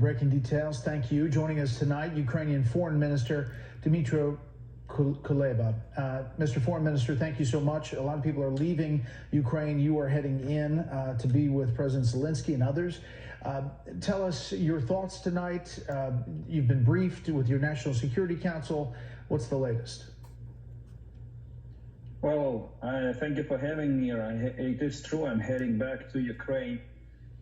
Breaking details. Thank you. Joining us tonight, Ukrainian Foreign Minister Dmytro Kuleba. Mr. Foreign Minister, thank you so much. A lot of people are leaving Ukraine. You are heading in to be with President Zelensky and others. Tell us your thoughts tonight. You've been briefed with your National Security Council. What's the latest? Well, thank you for having me. It is true, I'm heading back to Ukraine.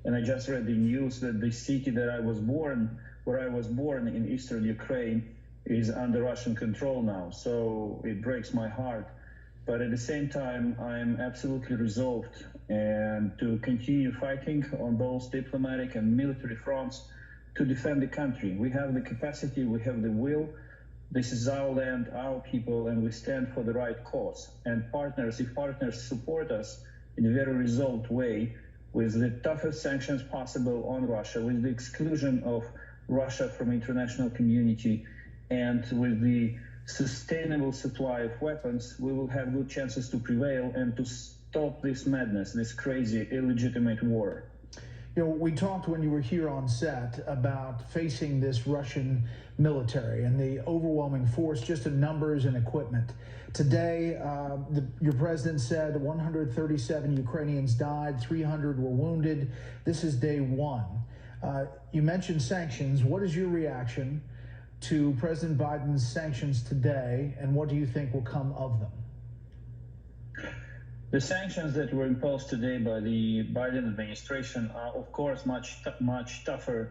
And I just read the news that the city that I was born, where I was born in eastern Ukraine, is under Russian control now. So it breaks my heart. But at the same time, I'm absolutely resolved and to continue fighting on both diplomatic and military fronts to defend the country. We have the capacity, we have the will. This is our land, our people, and we stand for the right cause. And partners, if partners support us in a very resolved way, with the toughest sanctions possible on Russia, with the exclusion of Russia from international community, and with the sustainable supply of weapons, we will have good chances to prevail and to stop this madness, this crazy, illegitimate war. You know, we talked when you were here on set about facing this Russian military and the overwhelming force just in numbers and equipment. Today, your president said 137 Ukrainians died, 300 were wounded. This is day one. You mentioned sanctions. What is your reaction to President Biden's sanctions today, and what do you think will come of them? The sanctions that were imposed today by the Biden administration are, of course, much tougher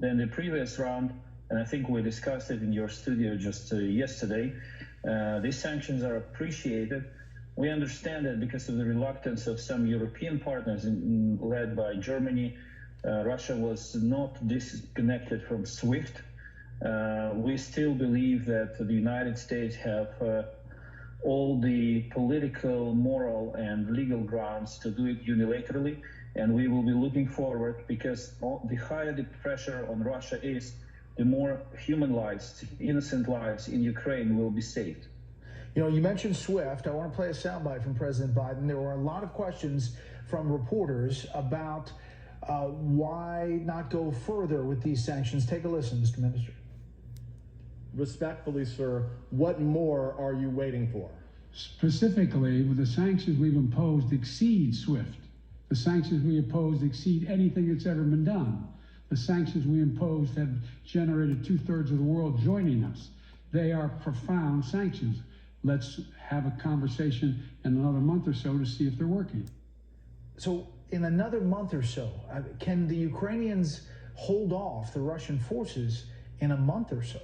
than the previous round, and I think we discussed it in your studio just yesterday. These sanctions are appreciated. We understand that because of the reluctance of some European partners led by Germany, Russia was not disconnected from SWIFT. We still believe that the United States have all the political, moral, and legal grounds to do it unilaterally, and we will be looking forward because the higher the pressure on Russia is, the more human lives, innocent lives in Ukraine will be saved. You know, you mentioned SWIFT. I want to play a soundbite from President Biden. There were a lot of questions from reporters about why not go further with these sanctions. Take a listen, Mr. Minister. Respectfully, sir, what more are you waiting for? Specifically, with the sanctions we've imposed exceed SWIFT. The sanctions we imposed exceed anything that's ever been done. The sanctions we imposed have generated 2/3 of the world joining us. They are profound sanctions. Let's have a conversation in another month or so to see if they're working. So in another month or so, can the Ukrainians hold off the Russian forces in a month or so?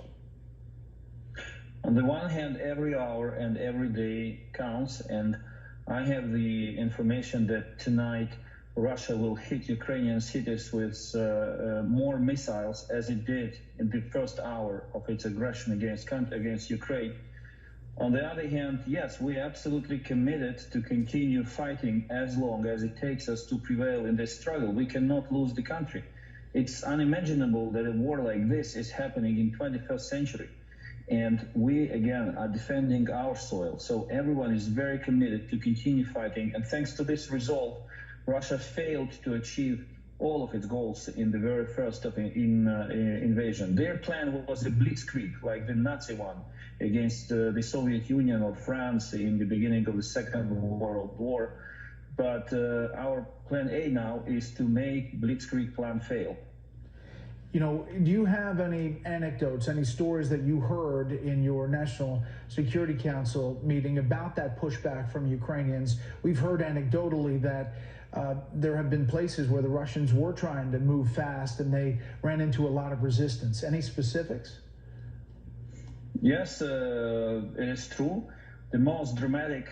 On the one hand, every hour and every day counts, and I have the information that tonight Russia will hit Ukrainian cities with more missiles as it did in the first hour of its aggression against Ukraine. On the other hand, yes, we are absolutely committed to continue fighting as long as it takes us to prevail in this struggle. We cannot lose the country. It's unimaginable that a war like this is happening in 21st century. And we, again, are defending our soil. So everyone is very committed to continue fighting. And thanks to this resolve, Russia failed to achieve all of its goals in the very first invasion. Their plan was a blitzkrieg, like the Nazi one, against the Soviet Union or France in the beginning of the Second World War. But our plan A now is to make blitzkrieg plan fail. You know, do you have any anecdotes, any stories that you heard in your National Security Council meeting about that pushback from Ukrainians? We've heard anecdotally that there have been places where the Russians were trying to move fast and they ran into a lot of resistance. Any specifics? Yes, it is true. The most dramatic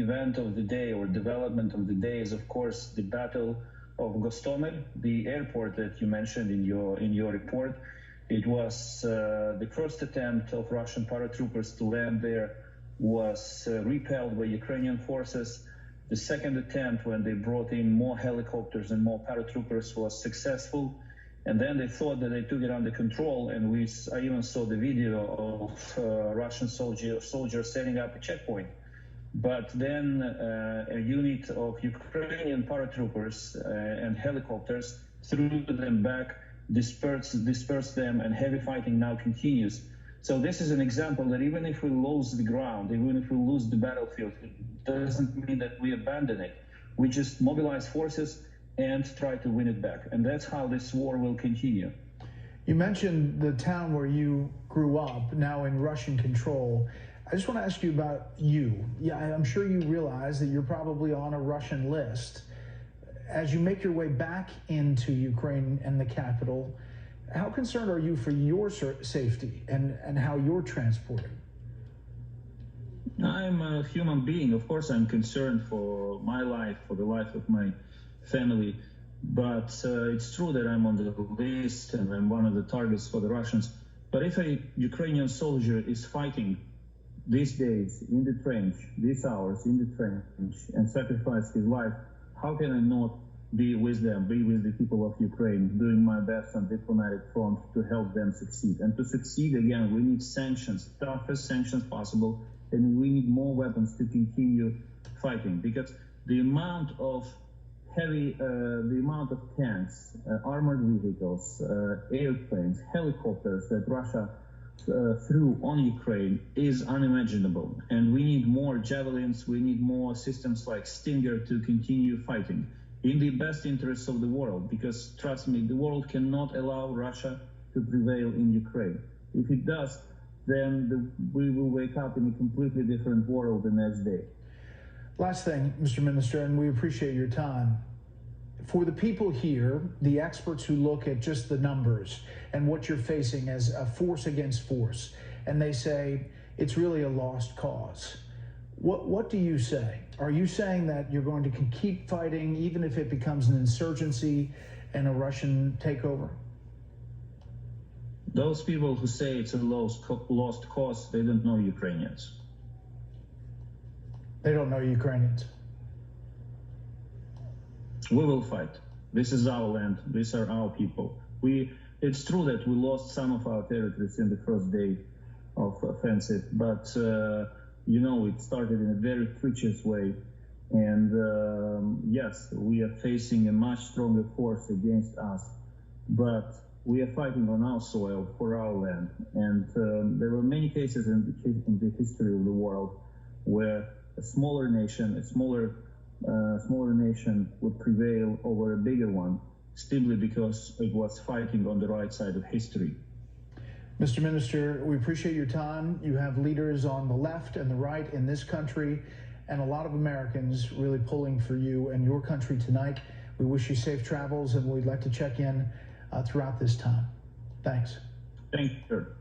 event of the day or development of the day is, of course, the Battle of Gostomel, the airport that you mentioned in your report. It was the first attempt of Russian paratroopers to land there was repelled by Ukrainian forces. The second attempt, when they brought in more helicopters and more paratroopers, was successful. And then they thought that they took it under control, and I even saw the video of Russian soldiers setting up a checkpoint. But then a unit of Ukrainian paratroopers and helicopters threw them back disperse them, and heavy fighting now continues. So this is an example that even if we lose the ground, even if we lose the battlefield, it doesn't mean that we abandon it. We just mobilize forces and try to win it back. And that's how this war will continue. You mentioned the town where you grew up, now in Russian control. I just want to ask you about you. Yeah, I'm sure you realize that you're probably on a Russian list. As you make your way back into Ukraine and the capital, how concerned are you for your safety and how you're transported? I'm a human being. Of course, I'm concerned for my life, for the life of my family. But it's true that I'm on the list and I'm one of the targets for the Russians. But if a Ukrainian soldier is fighting these days in the trench, these hours in the trench, and sacrifice his life, how can I not be with them, be with the people of Ukraine, doing my best on diplomatic front to help them succeed? And to succeed, again, we need sanctions, toughest sanctions possible, and we need more weapons to continue fighting, because the amount of the amount of tanks, armored vehicles, airplanes, helicopters that Russia threw on Ukraine is unimaginable. And we need more javelins, we need more systems like Stinger to continue fighting in the best interests of the world, because trust me, the world cannot allow Russia to prevail in Ukraine. If it does, then we will wake up in a completely different world the next day. Last thing, Mr. Minister, and we appreciate your time. For the people here, the experts who look at just the numbers and what you're facing as a force against force, and they say it's really a lost cause. What do you say? Are you saying that you're going to keep fighting even if it becomes an insurgency and a Russian takeover? Those people who say it's a lost cause, they don't know Ukrainians. They don't know Ukrainians. We will fight. This is our land. These are our people. It's true that we lost some of our territories in the first day of offensive, but it started in a very treacherous way. And yes, we are facing a much stronger force against us, but we are fighting on our soil for our land. And there were many cases in the history of the world where a smaller nation would prevail over a bigger one, simply because it was fighting on the right side of history. Mr. Minister, we appreciate your time. You have leaders on the left and the right in this country, and a lot of Americans really pulling for you and your country tonight. We wish you safe travels, and we'd like to check in throughout this time. Thanks. Thank you, sir.